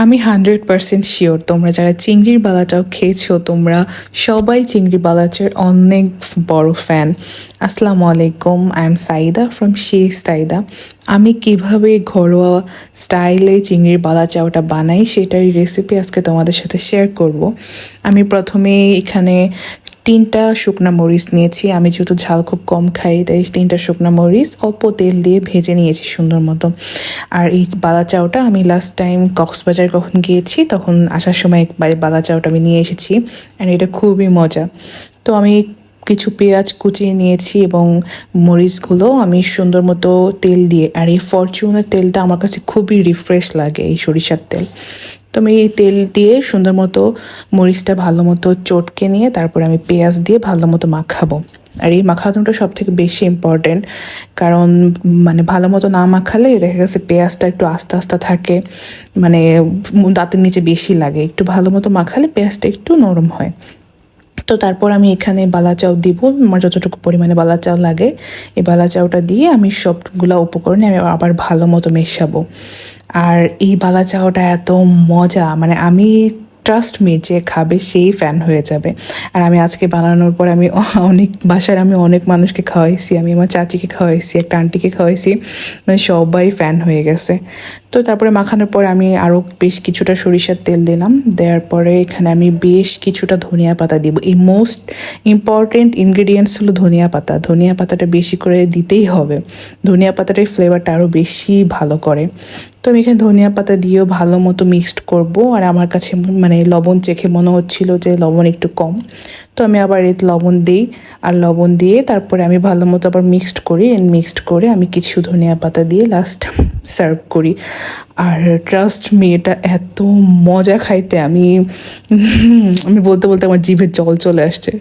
আমি 100% শিওর তোমরা যারা চিংড়ির বালাচাও খেয়েছো তোমরা সবাই চিংড়ি বালাচার অনেক বড় ফ্যান। আসসালামু আলাইকুম, I am Saida from Saida. আমি কিভাবে ঘরোয়া স্টাইলে চিংড়ির বালাচাওটা বানাই সেটারই রেসিপি আজকে তোমাদের সাথে শেয়ার করব। আমি প্রথমে এখানে 3টা শুকনা মরিচ নিয়েছি। আমি যেহেতু ঝাল খুব কম খাই তাই 3টা শুকনা মরিচ অল্প তেল দিয়ে ভেজে নিয়েছি সুন্দর মতো। আর এই বালা চাউটা আমি লাস্ট টাইম কক্সবাজার কখন গিয়েছি তখন আসার সময় বালা চাউটা আমি নিয়ে এসেছি, অ্যান্ড এটা খুবই মজা। তো আমি কিছু পেঁয়াজ কুচিয়ে নিয়েছি এবং মরিচগুলো আমি সুন্দর মতো তেল দিয়ে, আর এই ফরচুনের তেলটা আমার কাছে খুবই রিফ্রেশ লাগে, এই সরিষার তেল। তো আমি এই তেল দিয়ে সুন্দর মতো মরিচটা ভালো মতো চটকে নিয়ে তারপরে আমি পেঁয়াজ দিয়ে ভালো মতো মাখাবো। আর এই মাখানোটা সব থেকে বেশি ইম্পর্টেন্ট, কারণ মানে ভালো মতো না মাখালে দেখা গেছে পেঁয়াজটা একটু আস্তে আস্তে থাকে, মানে দাঁতের নিচে বেশি লাগে। একটু ভালো মতো মাখালে পেঁয়াজটা একটু নরম হয়। তো তারপর আমি এখানে বালা চাউ দিব, আমার যতটুকু পরিমাণে বালা চাউ লাগে এই বালা চাউটা দিয়ে আমি সবগুলা উপকরণে আমি আবার ভালো মতো মেশাবো। আর এই বালা চাওটা এত মজা, মানে আমি ট্রাস্ট মি যে খাবে সেই ফ্যান হয়ে যাবে। আর আমি আজকে বানানোর পর আমি অনেক বাসার আমি অনেক মানুষকে খাওয়াইছি, আমি আমার চাচিকে খাওয়াইছি, একটা আন্টিকে খাওয়াইছি, মানে সবাই ফ্যান হয়ে গেছে। তো তারপরে মাখানোর পর আমি আরও বেশ কিছুটা সরিষার তেল দিলাম, দেওয়ার পরে এখানে আমি বেশ কিছুটা ধনিয়া পাতা দিব। এই মোস্ট ইম্পর্টেন্ট ইনগ্রিডিয়েন্টস হলো ধনিয়া পাতা। ধনিয়া পাতাটা বেশি করে দিতেই হবে, ধনিয়া পাতাটার ফ্লেভারটা আরও বেশি ভালো করে। তো আমি এখানে ধনিয়া পাতা দিয়েও ভালো মতো মিক্সড করব। আর আমার কাছে মানে লবণ চেখে মনে হচ্ছিল যে লবণ একটু কম, তো আমি আবার এতে লবণ দিই। আর লবণ দিয়ে তারপরে আমি ভালো মতো আবার মিক্সড করি, মিক্সড করে আমি কিছু ধনিয়া পাতা দিয়ে লাস্ট সার্ভ করি। আর ট্রাস্ট মি এটা এত মজা খাইতে, আমি আমি বলতে বলতে আমার জিভে জল চলে আসছে।